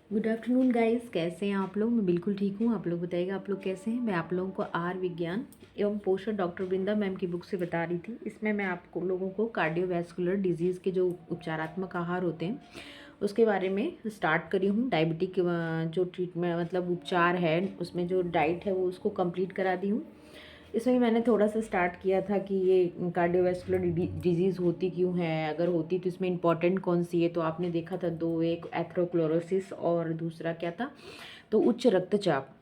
Good afternoon guys, कैसे हैं आप लोग। मैं बिल्कुल ठीक हूँ। आप लोग बताइएगा आप लोग कैसे हैं। मैं आप लोगों को आहार विज्ञान एवं पोषण डॉक्टर वृंदा मैम की बुक से बता रही थी। इसमें मैं आपको लोगों को कार्डियोवैस्कुलर डिजीज़ के जो उपचारात्मक आहार होते हैं उसके बारे में स्टार्ट करी हूँ। डायबिटिक जो ट्रीटमेंट मतलब उपचार है उसमें जो डाइट है वो उसको कंप्लीट करा दी हूँ। इसमें मैंने थोड़ा सा स्टार्ट किया था कि ये कार्डियोवैस्कुलर डिजीज़ होती क्यों है, अगर होती तो इसमें इंपॉर्टेंट कौन सी है। तो आपने देखा था दो, एक एथेरोस्क्लेरोसिस और दूसरा क्या था, तो उच्च रक्तचाप।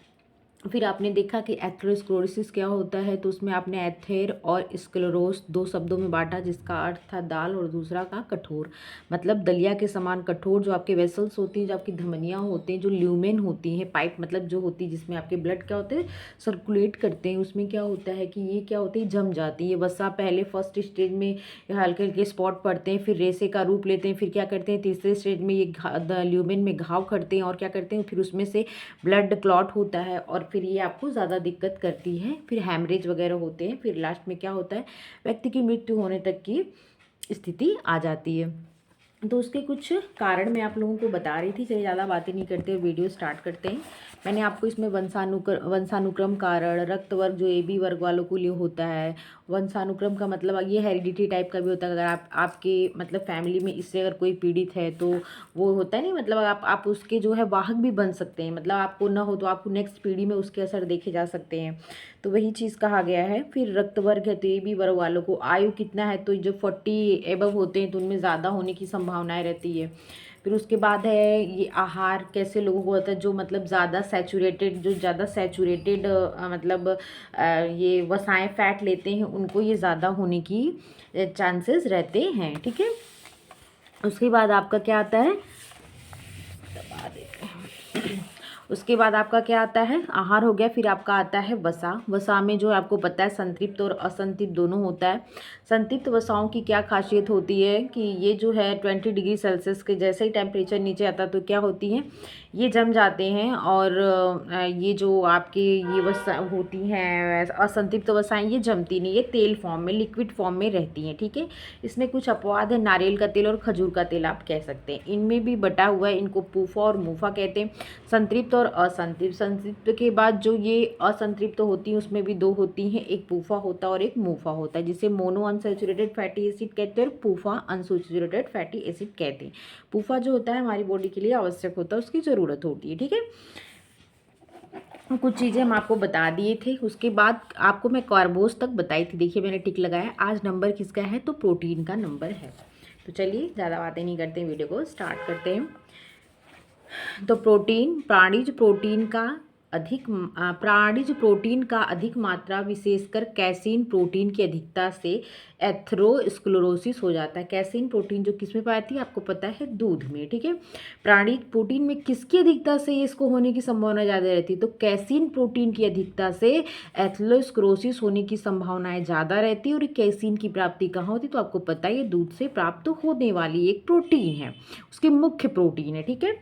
फिर आपने देखा कि एथेरोस्क्लेरोसिस क्या होता है, तो उसमें आपने एथेर और स्क्लेरोस दो शब्दों में बांटा, जिसका अर्थ था दाल और दूसरा का कठोर, मतलब दलिया के समान कठोर। जो आपके वेसल्स होती हैं, जो आपकी धमनियाँ होती हैं, जो ल्यूमेन होती हैं, पाइप मतलब जो होती है जिसमें आपके ब्लड क्या होते हैं सर्कुलेट करते हैं, उसमें क्या होता है कि ये क्या होती है जम जाती है वसा। पहले फर्स्ट स्टेज में हल्के हल्के स्पॉट पड़ते हैं, फिर रेसे का रूप लेते हैं, फिर क्या करते हैं तीसरे स्टेज में ये ल्यूमेन में घाव करते हैं और क्या करते हैं फिर उसमें से ब्लड क्लॉट होता है और फिर ये आपको ज़्यादा दिक्कत करती है, फिर हैमरेज वगैरह होते हैं, फिर लास्ट में क्या होता है व्यक्ति की मृत्यु होने तक की स्थिति आ जाती है। तो उसके कुछ कारण मैं आप लोगों को बता रही थी। चलिए ज़्यादा बातें नहीं करते हुए वीडियो स्टार्ट करते हैं। मैंने आपको इसमें वंशानुक्रम कारण, रक्त वर्ग जो AB वर्ग वालों के लिए होता है, वंशानुक्रम का मतलब ये हेरिडिटी टाइप का भी होता है। अगर आपके मतलब फैमिली में इससे अगर कोई पीड़ित है तो वो होता है नहीं, मतलब आप उसके जो है वाहक भी बन सकते हैं, मतलब आपको ना हो तो आपको नेक्स्ट पीढ़ी में उसके असर देखे जा सकते हैं। तो वही चीज़ कहा गया है। फिर रक्त वर्ग है तो AB वर्ग वालों को आयु कितना है, तो जो 40 एबव होते हैं तो उनमें ज़्यादा होने की संभावनाएं रहती है। फिर उसके बाद है ये आहार कैसे लोगों को होता है, जो मतलब ज़्यादा सैचुरेटेड मतलब ये वसाएं फैट लेते हैं उनको ये ज़्यादा होने की चांसेस रहते हैं। ठीक है, उसके बाद आपका क्या आता है, उसके बाद आपका क्या आता है, आहार हो गया। फिर आपका आता है वसा। वसा में जो आपको पता है संतृप्त और असंतृप्त दोनों होता है। संतृप्त वसाओं की क्या खासियत होती है कि ये जो है 20 डिग्री सेल्सियस के जैसे ही टेम्परेचर नीचे आता है तो क्या होती हैं, ये जम जाते हैं। और ये जो आपके ये वसा होती हैं असंतृप्त वसाएं, ये जमती नहीं, ये तेल फॉर्म में लिक्विड फॉर्म में रहती हैं। ठीक है, इसमें कुछ अपवाद है, नारियल का तेल और खजूर का तेल आप कह सकते हैं। इनमें भी बटा हुआ है, इनको पूफा और मूफा कहते हैं। संतृप्त और असंतृप्त। संतृप्त के बाद जो ये असंतृप्त होती हैं उसमें भी दो होती हैं, एक पूफा होता है और एक मूफा होता है, जिसे मोनो अनसैचुरेटेड फैटी एसिड कहते हैं और पूफा अनसैचुरेटेड फैटी एसिड कहते हैं। पूफा जो होता है हमारी बॉडी के लिए आवश्यक होता है, उसकी ज़रूरत होती है। ठीक है, कुछ चीज़ें हम आपको बता दिए थे। उसके बाद आपको मैं कार्बोज तक बताई थी, देखिए मैंने टिक लगाया। आज नंबर किसका है, तो प्रोटीन का नंबर है। तो चलिए ज़्यादा बातें नहीं करते हैं, वीडियो को स्टार्ट करते हैं। तो प्रोटीन, प्राणिज प्रोटीन का अधिक मात्रा विशेषकर कैसीन प्रोटीन की अधिकता से एथेरोस्क्लेरोसिस हो जाता है। कैसीन प्रोटीन जो किस में पाती है आपको पता है, दूध में। ठीक है, प्राणिज प्रोटीन में किसकी अधिकता से इसको होने की संभावना ज़्यादा रहती है, तो कैसीन प्रोटीन की अधिकता से एथेरोस्क्लेरोसिस होने की संभावनाएं ज़्यादा रहती है। और कैसीन की प्राप्ति कहाँ होती है, तो आपको पता है ये दूध से प्राप्त होने वाली एक प्रोटीन है, उसकी मुख्य प्रोटीन है। ठीक है,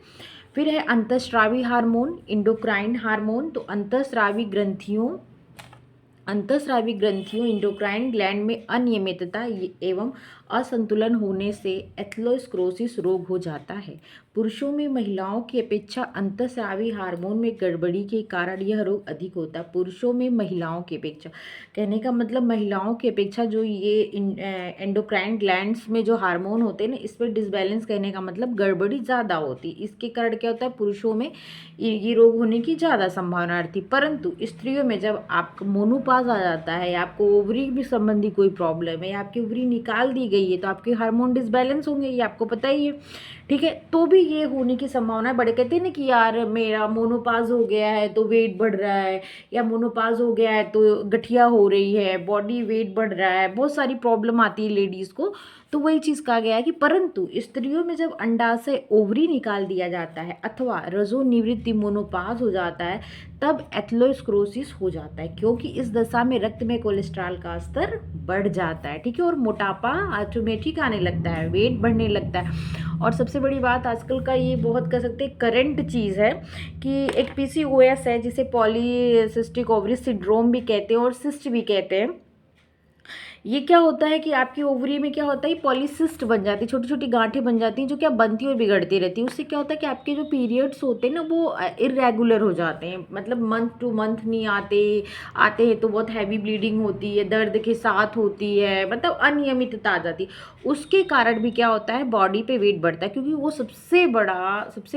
फिर है अंतःस्रावी हार्मोन, इंडोक्राइन हार्मोन। तो अंतःस्रावी ग्रंथियों इंडोक्राइन ग्लैंड में अनियमितता एवं असंतुलन होने से एथेरोस्क्लेरोसिस रोग हो जाता है। पुरुषों में महिलाओं की अपेक्षा अंतःस्रावी हार्मोन में गड़बड़ी के कारण यह रोग अधिक होता है। पुरुषों में महिलाओं की अपेक्षा, कहने का मतलब महिलाओं की अपेक्षा जो ये एंडोक्राइन ग्लैंड्स में जो हार्मोन होते हैं ना, इस पर डिसबैलेंस, कहने का मतलब गड़बड़ी ज़्यादा होती है। इसके कारण क्या होता है, पुरुषों में ये रोग होने की ज़्यादा संभावना रहती है। परंतु स्त्रियों में जब आपका मोनोपाज आ जाता है या आपको ओवरी भी संबंधी कोई प्रॉब्लम है या आपकी ओवरी निकाल दी गई है तो आपके हार्मोन डिसबैलेंस होंगे, ये आपको पता ही है। ठीक है, तो भी ये होने की संभावना है। बड़े कहते हैं ना कि यार मेरा मोनोपाज हो गया है तो वेट बढ़ रहा है, या मोनोपाज हो गया है तो गठिया हो रही है, बॉडी वेट बढ़ रहा है, बहुत सारी प्रॉब्लम आती है लेडीज़ को। तो वही चीज़ कहा गया है कि परंतु स्त्रियों में जब अंडाशय ओवरी निकाल दिया जाता है अथवा रजो निवृत्ति मोनोपाज हो जाता है तब एथेरोस्क्लेरोसिस हो जाता है, क्योंकि इस दशा में रक्त में कोलेस्ट्रॉल का स्तर बढ़ जाता है। ठीक है, और मोटापा ऑटोमेटिक आने लगता है, वेट बढ़ने लगता है। और सबसे बड़ी बात आजकल का ये बहुत कह सकते हैं करंट चीज़ है कि एक PCOS है जिसे पॉलीसिस्टिक ओवरी सिंड्रोम भी कहते हैं और सिस्ट भी कहते हैं। ये क्या होता है कि आपकी ओवरी में क्या होता है, पॉलीसिस्ट बन जाती है, छोटी छोटी गांठें बन जाती हैं जो क्या बनती और बिगड़ती रहती है। उससे क्या होता है कि आपके जो पीरियड्स होते हैं ना वो इरेगुलर हो जाते हैं, मतलब मंथ टू मंथ नहीं आते, आते हैं तो बहुत हैवी ब्लीडिंग होती है, दर्द के साथ होती है, मतलब अनियमितता आ जाती है। उसके कारण भी क्या होता है, बॉडी पे वेट बढ़ता है, क्योंकि वो सबसे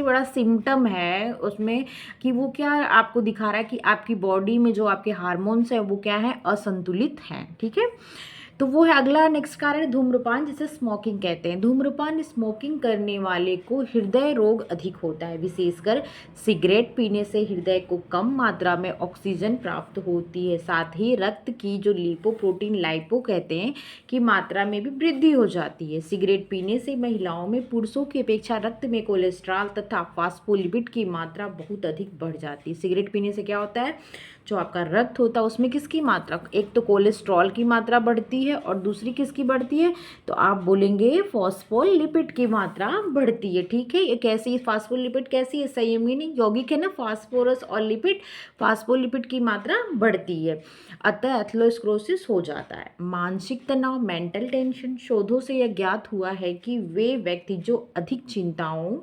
बड़ा सिम्टम है उसमें कि वो क्या आपको दिखा रहा है कि आपकी बॉडी में जो आपके हार्मोन्स है वो क्या है, असंतुलित हैं। ठीक है, तो वो है अगला नेक्स्ट कारण, धूम्रपान, जिसे स्मोकिंग कहते हैं। धूम्रपान स्मोकिंग करने वाले को हृदय रोग अधिक होता है, विशेषकर सिगरेट पीने से हृदय को कम मात्रा में ऑक्सीजन प्राप्त होती है, साथ ही रक्त की जो लिपोप्रोटीन लाइपो कहते हैं की मात्रा में भी वृद्धि हो जाती है। सिगरेट पीने से महिलाओं में पुरुषों की अपेक्षा रक्त में कोलेस्ट्रॉल तथा फास्फोलिपिड की मात्रा बहुत अधिक बढ़ जाती है। सिगरेट पीने से क्या होता है, जो आपका रक्त होता है उसमें किसकी मात्रा, एक तो कोलेस्ट्रॉल की मात्रा बढ़ती है और दूसरी किसकी बढ़ती है, तो आप बोलेंगे फॉस्फोलिपिड की मात्रा बढ़ती है। ठीक है, ये कैसी फास्फोलिपिड कैसी है, संयमी नहीं, यौगिक है ना, फास्फोरस और लिपिड, फास्फोलिपिड की मात्रा बढ़ती है, अतः एथेरोस्क्लेरोसिस हो जाता है। मानसिक तनाव, मेंटल टेंशन, शोधों से यह ज्ञात हुआ है कि वे व्यक्ति जो अधिक चिंताओं,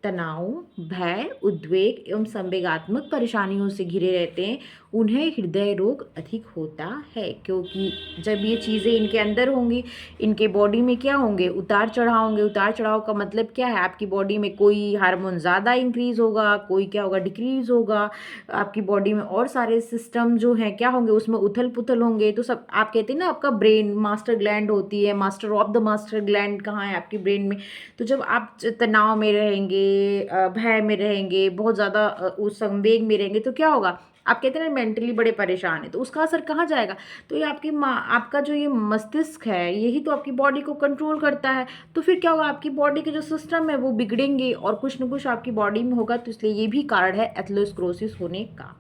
तनाव, भय, उद्वेग एवं संवेगात्मक परेशानियों से घिरे रहते हैं, उन्हें हृदय रोग अधिक होता है, क्योंकि जब ये चीज़ें इनके अंदर होंगी, इनके बॉडी में क्या होंगे, उतार चढ़ाव होंगे। उतार चढ़ाव का मतलब क्या है, आपकी बॉडी में कोई हार्मोन ज़्यादा इंक्रीज होगा, कोई क्या होगा, डिक्रीज होगा, आपकी बॉडी में और सारे सिस्टम जो हैं क्या होंगे, उसमें उथल पुथल होंगे। तो सब आप कहते हैं ना, आपका ब्रेन मास्टर ग्लैंड होती है, master of the master gland कहाँ है आपकी ब्रेन में। तो जब आप तनाव में रहेंगे, भय में रहेंगे, बहुत ज़्यादा उस संवेग में रहेंगे, तो क्या होगा, आप कहते हैं ना मेंटली बड़े परेशान है, तो उसका असर कहाँ जाएगा, तो ये आपकी आपका जो ये मस्तिष्क है यही तो आपकी बॉडी को कंट्रोल करता है। तो फिर क्या होगा, आपकी बॉडी के जो सिस्टम है वो बिगड़ेंगे और कुछ न कुछ आपकी बॉडी में होगा। तो इसलिए ये भी कारण है एथेरोस्क्लेरोसिस होने का।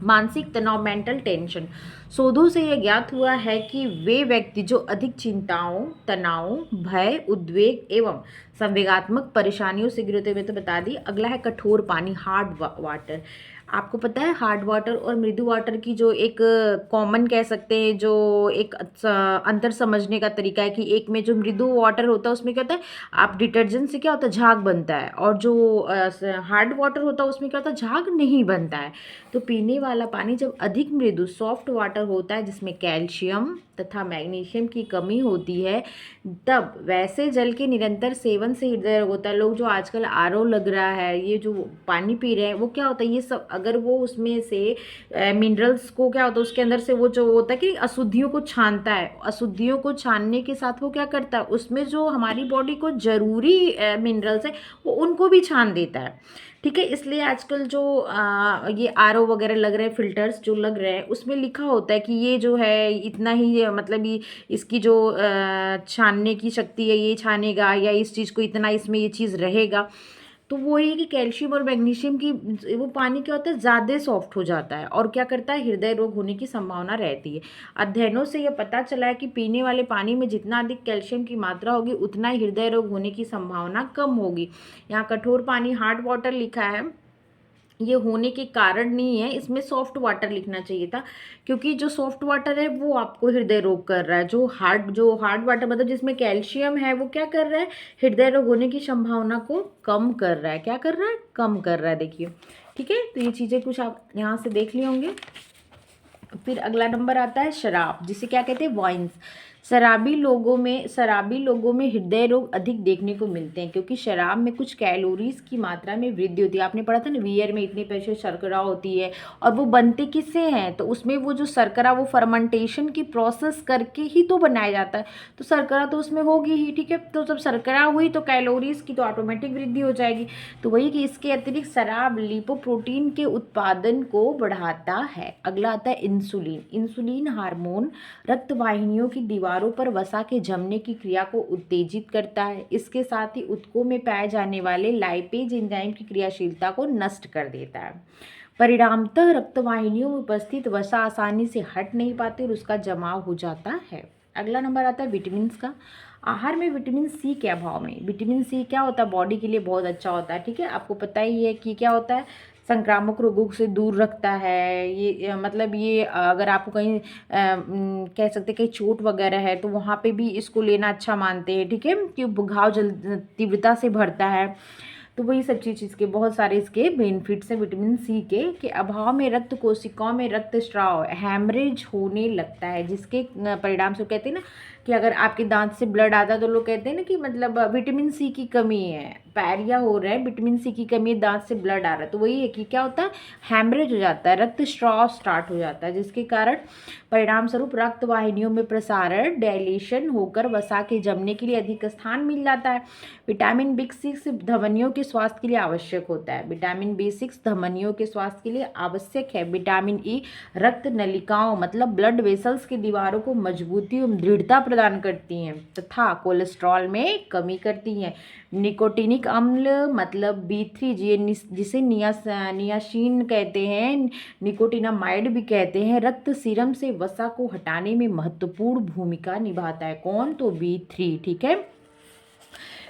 मानसिक तनाव, मेंटल टेंशन, शोधों से यह ज्ञात हुआ है कि वे व्यक्ति जो अधिक चिंताओं, तनाव, भय, उद्वेग एवं संवेगात्मक परेशानियों से घिरे होते हुए, तो बता दी। अगला है कठोर पानी, हार्ड वाटर। आपको पता है हार्ड वाटर और मृदु वाटर की जो एक कॉमन कह सकते हैं, जो एक अंतर समझने का तरीका है कि एक में जो मृदु वाटर होता है उसमें क्या होता है, आप डिटर्जेंट से क्या होता है, झाग बनता है, और जो हार्ड वाटर होता है उसमें क्या होता है, झाग नहीं बनता है। तो पीने वाला पानी जब अधिक मृदु सॉफ्ट वाटर होता है जिसमें कैल्शियम तथा मैग्नीशियम की कमी होती है, तब वैसे जल के निरंतर सेवन से हृदय रोग होता है। लोग जो आजकल आरओ लग रहा है, ये जो पानी पी रहे हैं, वो क्या होता है, ये सब अगर वो उसमें से मिनरल्स को क्या होता है, उसके अंदर से वो जो होता है कि अशुद्धियों को छानता है, अशुद्धियों को छानने के साथ वो क्या करता है, उसमें जो हमारी बॉडी को जरूरी मिनरल्स है वो उनको भी छान देता है। ठीक है, इसलिए आजकल जो ये आरओ वगैरह लग रहे हैं, फिल्टर्स जो लग रहे हैं, उसमें लिखा होता है कि ये जो है इतना ही, मतलब ये इसकी जो छानने की शक्ति है, ये छानेगा, या इस चीज़ को इतना इसमें ये चीज़ रहेगा। तो वो ये कि कैल्शियम और मैग्नीशियम की वो पानी क्या होता है, ज़्यादा सॉफ्ट हो जाता है और क्या करता है, हृदय रोग होने की संभावना रहती है। अध्ययनों से यह पता चला है कि पीने वाले पानी में जितना अधिक कैल्शियम की मात्रा होगी उतना ही हृदय रोग होने की संभावना कम होगी। यहाँ कठोर पानी, हार्ड वाटर लिखा है, ये होने के कारण नहीं है, इसमें सॉफ्ट वाटर लिखना चाहिए था, क्योंकि जो सॉफ्ट वाटर है वो आपको हृदय रोग कर रहा है। जो हार्ड वाटर मतलब जिसमें कैल्शियम है, वो क्या कर रहा है, हृदय रोग होने की संभावना को कम कर रहा है। क्या कर रहा है, कम कर रहा है। देखिए, ठीक है, तो ये चीज़ें कुछ आप यहाँ से देख लिए होंगे। फिर अगला नंबर आता है शराब, जिसे क्या कहते हैं, वाइन्स। शराबी लोगों में हृदय रोग अधिक देखने को मिलते हैं, क्योंकि शराब में कुछ कैलोरीज की मात्रा में वृद्धि होती है। आपने पढ़ा था ना, बियर में इतने पैसे शर्करा होती है, और वो बनते किससे हैं, तो उसमें वो जो शर्करा वो फर्मेंटेशन की प्रोसेस करके ही तो बनाया जाता है, तो शर्करा तो उसमें होगी ही। ठीक है, तो जब शर्करा हुई तो कैलोरीज की तो ऑटोमेटिक वृद्धि हो जाएगी। तो वही कि इसके अतिरिक्त शराब लिपोप्रोटीन के उत्पादन को बढ़ाता है। अगला आता है इंसुलिन। इंसुलिन हार्मोन रक्त वाहिनियों की दीवारों पर वसा के जमने की क्रिया को उत्तेजित करता है। इसके साथ ही ऊतकों में पाए जाने वाले लाइपेज एंजाइम की क्रियाशीलता को नष्ट कर देता है। परिणामतः रक्तवाहिनियों में उपस्थित वसा आसानी से हट नहीं पाती और उसका जमाव हो जाता है। अगला नंबर आता है विटामिन्स का। आहार में विटामिन सी के अभाव में, विटामिन सी क्या होता है, बॉडी के लिए बहुत अच्छा होता है, ठीक है। आपको पता ही है कि क्या होता है, संक्रामक रोगों से दूर रखता है ये, मतलब ये अगर आपको कहीं कह सकते कहीं चोट वगैरह है तो वहाँ पे भी इसको लेना अच्छा मानते हैं, ठीक है, कि घाव जल्द तीव्रता से भरता है। तो वही सब चीज़ के बहुत सारे इसके बेनिफिट्स हैं विटामिन सी के अभाव में रक्त कोशिकाओं में रक्तस्राव हैमरेज होने लगता है, जिसके परिणाम से कहते हैं ना कि अगर आपके दांत से ब्लड आता है तो लोग कहते हैं ना कि मतलब विटामिन सी की कमी है, पैरिया हो रहा है, विटामिन सी की कमी है, दांत से ब्लड आ रहा है, तो वही है कि क्या होता है, हैमरेज हो जाता है, रक्तस्राव स्टार्ट हो जाता है, जिसके कारण परिणाम स्वरूप रक्त वाहिनियों में प्रसारण डायलेशन होकर वसा के जमने के लिए अधिक स्थान मिल जाता है। विटामिन B6 धमनियों के स्वास्थ्य के लिए आवश्यक होता है, विटामिन B6 धमनियों के स्वास्थ्य के लिए आवश्यक है। विटामिन ई रक्त नलिकाओं मतलब ब्लड वेसल्स की दीवारों को मजबूती एवं दृढ़ता प्रदान करती हैं तथा कोलेस्ट्रॉल में कमी करती हैं। निकोटिनिक अम्ल मतलब B3 जिसे नियासिन कहते हैं, निकोटिनामाइड भी कहते हैं, रक्त सीरम से वसा को हटाने में महत्वपूर्ण भूमिका निभाता है। कौन? तो B3, ठीक है।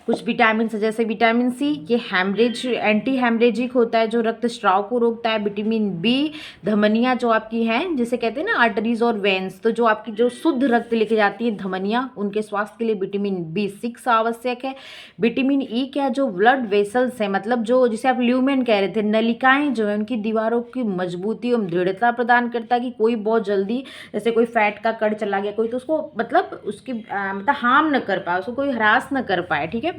कुछ विटामिन जैसे विटामिन सी, ये हैमरेज एंटी हैमरेजिक होता है जो रक्तस्राव को रोकता है। विटामिन बी धमनियाँ जो आपकी हैं जिसे कहते हैं ना आर्टरीज और वेन्स, तो जो आपकी जो शुद्ध रक्त लेके जाती है धमनियाँ, उनके स्वास्थ्य के लिए विटामिन B6 आवश्यक है। विटामिन ई क्या, जो ब्लड वेसल्स हैं मतलब जो जिसे आप ल्यूमेन कह रहे थे, नलिकाएं जो है उनकी दीवारों की मजबूती एवं दृढ़ता प्रदान करता है कि कोई बहुत जल्दी जैसे कोई फैट का कण चला गया कोई, तो उसको मतलब उसकी मतलब हार्म न कर पाए, उसको कोई हरास न कर पाए, ठीक है।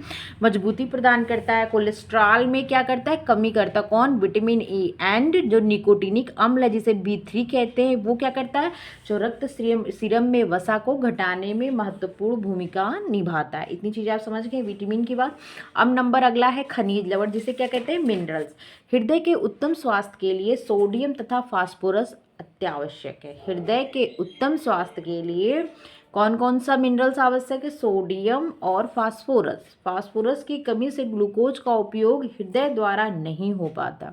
मजबूती प्रदान करता है। कोलेस्ट्रॉल में क्या करता है, कमी करता है। कौन? Vitamin E. एंड जो निकोटिनिक अम्ल है जिसे B3 कहते हैं, वो क्या करता है, जो रक्त सीरम में वसा को घटाने में महत्वपूर्ण भूमिका निभाता है। इतनी चीज़ें आप समझ गए विटामिन की बात। अब नंबर अगला है खनिज लवण जिसे क्या कहते हैं, मिनरल्स। हृदय के उत्तम स्वास्थ्य के लिए सोडियम तथा फास्फोरस अत्यावश्यक है। हृदय के उत्तम स्वास्थ्य के लिए कौन कौन सा मिनरल्स आवश्यक है, सोडियम और फास्फोरस। फास्फोरस की कमी से ग्लूकोज का उपयोग हृदय द्वारा नहीं हो पाता।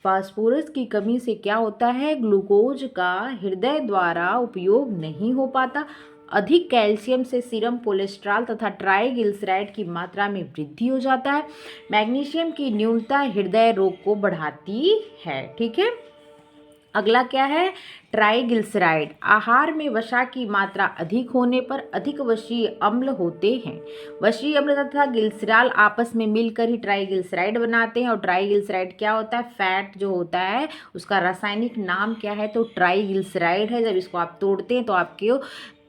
फास्फोरस की कमी से क्या होता है, ग्लूकोज का हृदय द्वारा उपयोग नहीं हो पाता। अधिक कैल्शियम से सीरम कोलेस्ट्रॉल तथा ट्राइग्लिसराइड की मात्रा में वृद्धि हो जाता है। मैग्नीशियम की न्यूनता हृदय रोग को बढ़ाती है, ठीक है। अगला क्या है, ट्राइग्लिसराइड। आहार में वसा की मात्रा अधिक होने पर अधिक वसीय अम्ल होते हैं। वसीय अम्ल तथा ग्लिसरॉल आपस में मिलकर ही ट्राइग्लिसराइड बनाते हैं। और ट्राइग्लिसराइड क्या होता है, फैट जो होता है उसका रासायनिक नाम क्या है, तो ट्राइग्लिसराइड है। जब इसको आप तोड़ते हैं तो आपके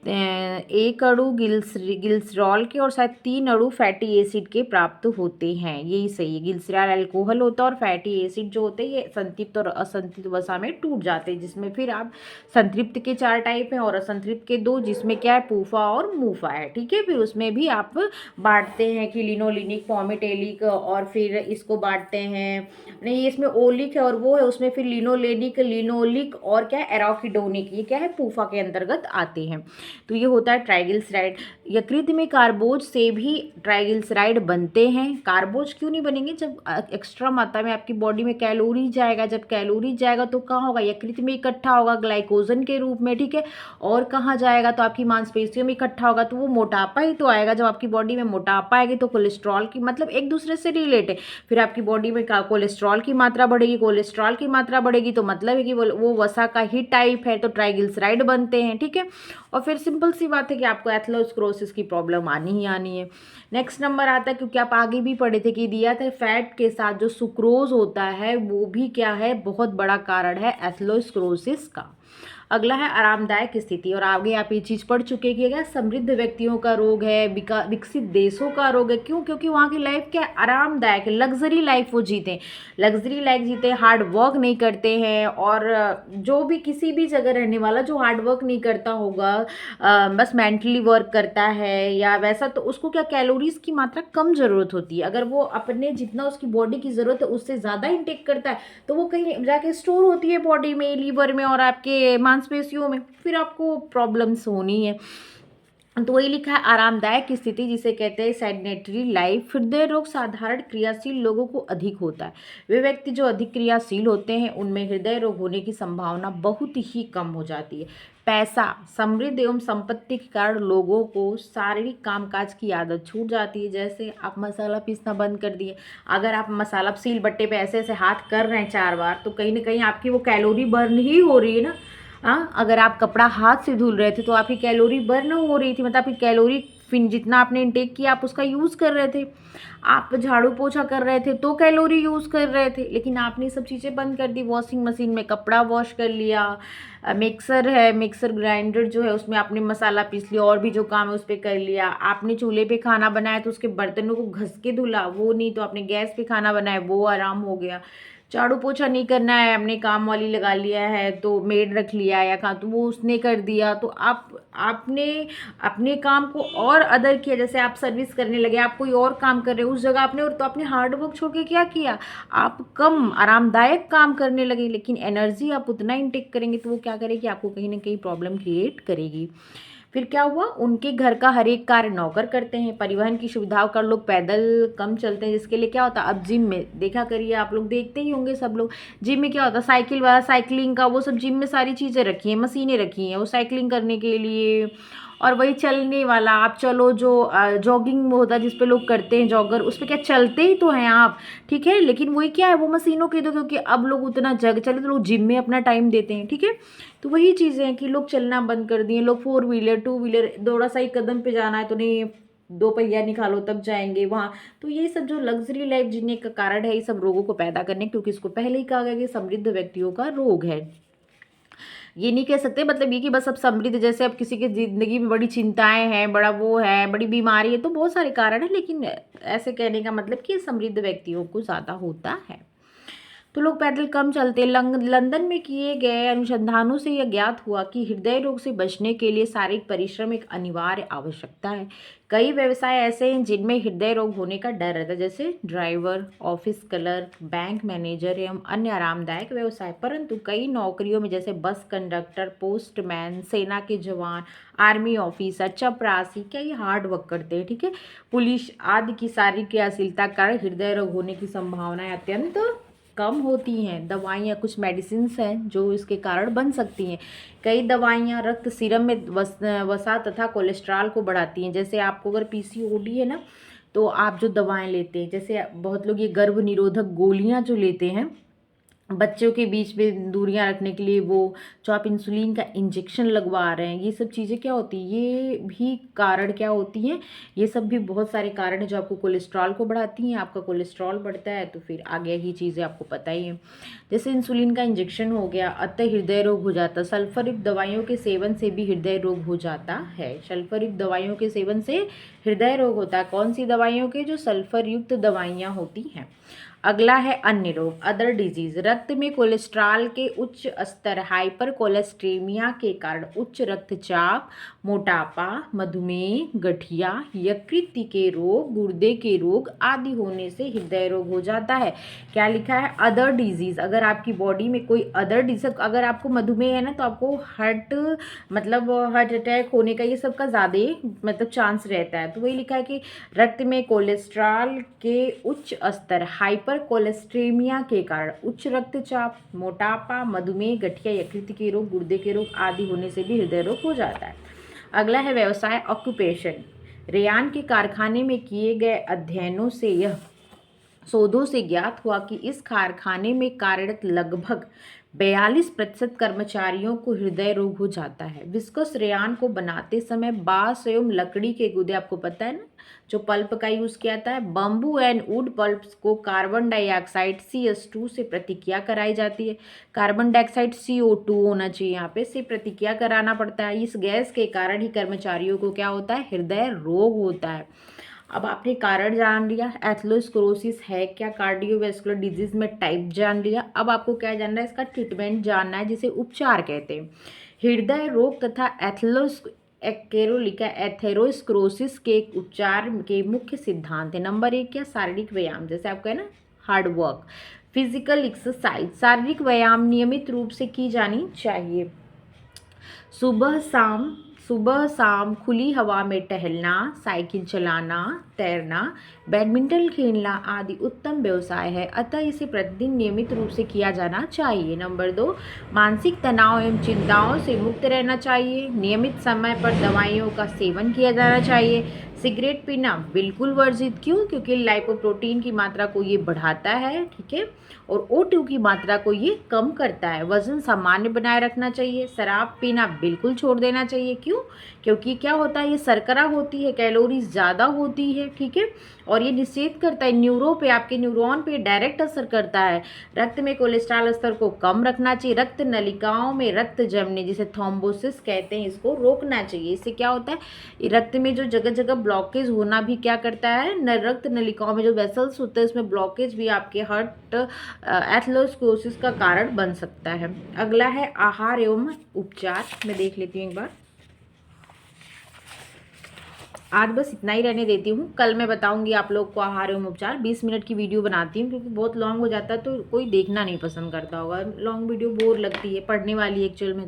एक अणु ग्लिसरॉल के और शायद 3 अणु फैटी एसिड के प्राप्त होते हैं, यही सही है। ग्लिसरॉल अल्कोहल होता है और फैटी एसिड जो होते हैं ये संतृप्त और असंतृप्त वसा में टूट जाते हैं, जिसमें फिर आप संतृप्त के 4 टाइप हैं और असंतृप्त के 2, जिसमें क्या है, पूफा और मूफा है, ठीक है। फिर उसमें भी आप बांटते हैं कि लिनोलिनिक, पॉमेटेलिक, और फिर इसको बांटते हैं, नहीं इसमें ओलिक है और वो है उसमें फिर लिनोलेनिक, लिनोलिक और क्या है, एराकिडोनिक, ये क्या है, पूफा के अंतर्गत आते हैं। तो ये होता है ट्राइग्लिसराइड। यकृत में कार्बोज से भी ट्राइग्लिसराइड बनते हैं। कार्बोज क्यों नहीं बनेंगे, जब एक्स्ट्रा मात्रा में आपकी बॉडी में कैलोरी जाएगा, जब कैलोरी जाएगा तो कहाँ होगा, यकृत में इकट्ठा होगा ग्लाइकोजन के रूप में, ठीक है। और कहाँ जाएगा, तो आपकी मांसपेशियों में इकट्ठा होगा, तो वो मोटापा ही तो आएगा। जब आपकी बॉडी में मोटापा आएगी तो कोलेस्ट्रॉल की मतलब एक दूसरे से रिलेटेड, फिर आपकी बॉडी में कोलेस्ट्रॉल की मात्रा बढ़ेगी, कोलेस्ट्रॉल की मात्रा बढ़ेगी तो मतलब है कि वो वसा का ही टाइप है, तो ट्राइग्लिसराइड बनते हैं, ठीक है। और फिर सिंपल सी बात है कि आपको एथेरोस्क्लेरोसिस की प्रॉब्लम आनी ही आनी है। नेक्स्ट नंबर आता है, क्योंकि आप आगे भी पढ़े थे कि दिया था फैट के साथ जो सुक्रोज होता है वो भी क्या है, बहुत बड़ा कारण है एथेरोस्क्लेरोसिस का। अगला है आरामदायक स्थिति, और आगे आप ये चीज़ पढ़ चुके कि क्या समृद्ध व्यक्तियों का रोग है, विकसित देशों का रोग है। क्यों? क्योंकि वहाँ की लाइफ क्या है, आरामदायक है, लग्जरी लाइफ वो जीते हैं, लग्जरी लाइफ जीते, हार्ड वर्क नहीं करते हैं। और जो भी किसी भी जगह रहने वाला जो हार्ड वर्क नहीं करता होगा, बस मेंटली वर्क करता है या वैसा, तो उसको क्या कैलोरीज की मात्रा कम ज़रूरत होती है। अगर वो अपने जितना उसकी बॉडी की ज़रूरत है उससे ज़्यादा इंटेक करता है तो वो कहीं जाके स्टोर होती है बॉडी में, लीवर में और आपके मांसपेशियों में, फिर आपको प्रॉब्लम्स होनी है। तो वही लिखा है आरामदायक स्थिति जिसे कहते हैं सेडेंटरी लाइफ। हृदय रोग साधारण क्रियाशील लोगों को अधिक होता है। वे व्यक्ति जो अधिक क्रियाशील होते हैं उनमें हृदय रोग होने की संभावना बहुत ही कम हो जाती है। पैसा, समृद्धि एवं संपत्ति के कारण लोगों को शारीरिक कामकाज की आदत छूट जाती है। जैसे आप मसाला पीसना बंद कर दिए, अगर आप मसाला सील बट्टे पे ऐसे ऐसे हाथ कर रहे हैं 4 बार, तो कहीं ना कहीं आपकी वो कैलोरी बर्न ही हो रही है ना। हाँ, अगर आप कपड़ा हाथ से धुल रहे थे तो आपकी कैलोरी बर्न हो रही थी, मतलब आपकी कैलोरी फिर जितना आपने इनटेक किया आप उसका यूज़ कर रहे थे। आप झाड़ू पोछा कर रहे थे तो कैलोरी यूज़ कर रहे थे, लेकिन आपने सब चीज़ें बंद कर दी। वॉशिंग मशीन में कपड़ा वॉश कर लिया, मिक्सर है, मिक्सर ग्राइंडर जो है उसमें आपने मसाला पीस लिया, और भी जो काम है उस पर कर लिया। आपने चूल्हे पे खाना बनाया तो उसके बर्तनों को घस के धुला, वो नहीं तो आपने गैस पे खाना बनाया, वो आराम हो गया। झाड़ू पोछा नहीं करना है, हमने काम वाली लगा लिया है तो मेड रख लिया या कहाँ तो वो उसने कर दिया, तो आपने अपने काम को और अदर किया। जैसे आप सर्विस करने लगे, आप कोई और काम कर रहे हो उस जगह आपने, और तो आपने हार्ड वर्क छोड़ के क्या किया, आप कम आरामदायक काम करने लगे, लेकिन एनर्जी आप उतना इनटेक करेंगे तो वो क्या करेगी, आपको कहीं ना कहीं प्रॉब्लम क्रिएट करेगी। फिर क्या हुआ, उनके घर का हर एक कार्य नौकर करते हैं। परिवहन की सुविधाओं का लोग पैदल कम चलते हैं, जिसके लिए क्या होता है, अब जिम में देखा करिए, आप लोग देखते ही होंगे सब लोग, जिम में क्या होता है, साइकिल वाला, साइकिलिंग का वो सब जिम में सारी चीज़ें रखी हैं, मशीनें रखी हैं वो साइकिलिंग करने के लिए। और वही चलने वाला, आप चलो जो जॉगिंग होता है जिस पे लोग करते हैं जॉगर, उस पर क्या चलते ही तो हैं आप, ठीक है, लेकिन वही क्या है, वो मशीनों की, तो क्योंकि अब लोग उतना जग चले तो लोग जिम में अपना टाइम देते हैं, ठीक है। तो वही चीज़ें हैं कि लोग चलना बंद कर दिए, लोग 4 व्हीलर 2 व्हीलर, थोड़ा सा ही कदम पे जाना है तो नहीं, 2 पहिया निकालो तब जाएंगे वहाँ। तो ये सब जो लग्जरी लाइफ जीने का कारण है, ये सब रोगों को पैदा करने, क्योंकि इसको पहले ही कहा गया कि समृद्ध व्यक्तियों का रोग है। ये नहीं कह सकते मतलब ये कि बस अब समृद्ध, जैसे अब किसी की ज़िंदगी में बड़ी चिंताएं हैं, बड़ा वो है, बड़ी बीमारी है, तो बहुत सारे कारण हैं, लेकिन ऐसे कहने का मतलब कि समृद्ध व्यक्तियों को ज़्यादा होता है। तो लोग पैदल कम चलते। लंदन में किए गए अनुसंधानों से यह ज्ञात हुआ कि हृदय रोग से बचने के लिए शारीरिक परिश्रम एक अनिवार्य आवश्यकता है। कई व्यवसाय ऐसे हैं जिनमें हृदय रोग होने का डर रहता है, जैसे driver, office clerk, bank manager एवं अन्य आरामदायक व्यवसाय। परंतु कई नौकरियों में जैसे बस कंडक्टर, पोस्टमैन, सेना के जवान, आर्मी ऑफिसर, चपरासी, क्या ये हार्ड वर्क करते हैं, ठीक है, पुलिस आदि की शारीरिक क्रियाशीलता के कारण हृदय रोग होने की संभावनाएं अत्यंत कम होती हैं। दवाइयाँ, कुछ मेडिसिन्स हैं जो इसके कारण बन सकती हैं। कई दवाइयाँ रक्त सीरम में वसा तथा कोलेस्ट्रॉल को बढ़ाती हैं। जैसे आपको अगर पीसीओडी है ना, तो आप जो दवाएं लेते हैं, जैसे बहुत लोग ये गर्भ निरोधक गोलियां जो लेते हैं बच्चों के बीच में दूरियां रखने के लिए, वो जो आप इंसुलिन का इंजेक्शन लगवा रहे हैं, ये सब चीज़ें क्या होती हैं, ये भी कारण क्या होती हैं, ये सब भी बहुत सारे कारण हैं जो आपको कोलेस्ट्रॉल को बढ़ाती हैं। आपका कोलेस्ट्रॉल बढ़ता है तो फिर आगे की चीज़ें आपको पता ही है, जैसे इंसुलिन का इंजेक्शन हो गया, अतः हृदय रोग हो जाता है। सल्फरयुक्त दवाइयों के सेवन से भी हृदय रोग हो जाता है। सल्फरयुक्त दवाइयों के सेवन से हृदय रोग होता है। कौन सी दवाइयों के, जो सल्फरयुक्त दवाइयाँ होती हैं। अगला है अन्य रोग, अदर डिजीज। रक्त में कोलेस्ट्रॉल के उच्च स्तर, हाइपर कोलेस्ट्रेमिया के कारण उच्च रक्तचाप, मोटापा, मधुमेह, गठिया, यकृत के रोग, गुर्दे के रोग आदि होने से हृदय रोग हो जाता है। क्या लिखा है, अदर डिजीज। अगर आपकी बॉडी में कोई अदर डिजीज, अगर आपको मधुमेह है ना तो आपको हार्ट अटैक होने का ये सब का ज़्यादा मतलब चांस रहता है। तो वही लिखा है कि रक्त में कोलेस्ट्रॉल के उच्च स्तर, हाइपर कोलेस्ट्रेमिया के कारण उच्च रक्तचाप, मोटापा, मधुमेह, गठिया, यकृत के रोग, गुर्दे के रोग आदि होने से भी हृदय रोग हो जाता है। अगला है व्यवसाय, ऑक्यूपेशन। रेयान के कारखाने में किए गए अध्ययनों से यह शोधों से ज्ञात हुआ कि इस कारखाने में कार्यरत लगभग 42% कर्मचारियों को हृदय रोग हो जाता है। विस्कस रेयान को बनाते समय बांस एवं लकड़ी के गुदे, आपको पता है ना, जो पल्प का यूज किया जाता है, बम्बू एंड वुड पल्प्स को कार्बन डाइऑक्साइड CH2 से प्रतिक्रिया कराई जाती है। कार्बन डाइऑक्साइड CO2 होना चाहिए यहाँ पे, से प्रतिक्रिया कराना पड़ता है। इस गैस के कारण ही कर्मचारियों को क्या होता है, हृदय रोग होता है। अब आपने कारण जान लिया, एथेरोस्क्लेरोसिस है क्या, कार्डियोवैस्कुलर डिजीज में टाइप जान लिया। अब आपको क्या जानना है, इसका ट्रीटमेंट जानना है, जिसे उपचार कहते हैं। हृदय रोग तथा एथेरोस्क्लेरोसिस के उपचार के मुख्य सिद्धांत है। नंबर 1 क्या, शारीरिक व्यायाम, जैसे आपका है ना हार्ड वर्क, फिजिकल एक्सरसाइज। शारीरिक व्यायाम नियमित रूप से की जानी चाहिए। सुबह शाम सुबह शाम खुली हवा में टहलना, साइकिल चलाना, तैरना, बैडमिंटन खेलना आदि उत्तम व्यवसाय है, अतः इसे प्रतिदिन नियमित रूप से किया जाना चाहिए। नंबर 2, मानसिक तनाव एवं चिंताओं से मुक्त रहना चाहिए, नियमित समय पर दवाइयों का सेवन किया जाना चाहिए। सिगरेट पीना बिल्कुल वर्जित, क्यों? क्योंकि लाइपोप्रोटीन की मात्रा को ये बढ़ाता है, ठीक है, और O2 की मात्रा को ये कम करता है। वजन सामान्य बनाए रखना चाहिए। शराब पीना बिल्कुल छोड़ देना चाहिए, क्यों? क्योंकि क्या होता है, ये शर्करा होती है, कैलोरीज ज़्यादा होती है, ठीक है, और ये निषेध करता है न्यूरो पे, आपके न्यूरॉन पे डायरेक्ट असर करता है। रक्त में कोलेस्ट्रॉल स्तर को कम रखना चाहिए। रक्त नलिकाओं में रक्त जमने, जिसे थ्रोम्बोसिस कहते हैं, इसको रोकना चाहिए। इससे क्या होता है, रक्त में जो जगह जगह ब्लॉकेज होना भी क्या करता है, रक्त नलिकाओं में जो वेसल्स होते हैं उसमें ब्लॉकेज भी आपके हार्ट एथेरोस्क्लेरोसिस का कारण बन सकता है। अगला है आहार एवं उपचार, मैं देख लेती हूँ एक बार। आज बस इतना ही रहने देती हूँ, कल मैं बताऊंगी आप लोग को आहार एवं उपचार। 20 मिनट की वीडियो बनाती हूँ क्योंकि बहुत लॉन्ग हो जाता है तो कोई देखना नहीं पसंद करता होगा, लॉन्ग वीडियो बोर लगती है, पढ़ने वाली एक्चुअल में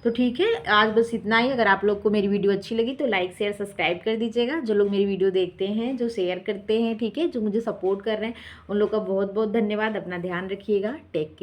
तो ठीक है, आज बस इतना ही। अगर आप लोग को मेरी वीडियो अच्छी लगी तो लाइक शेयर सब्सक्राइब कर दीजिएगा। जो लोग मेरी वीडियो देखते हैं, जो शेयर करते हैं, ठीक है, जो मुझे सपोर्ट कर रहे हैं, उन लोग का बहुत बहुत धन्यवाद। अपना ध्यान रखिएगा। Take care.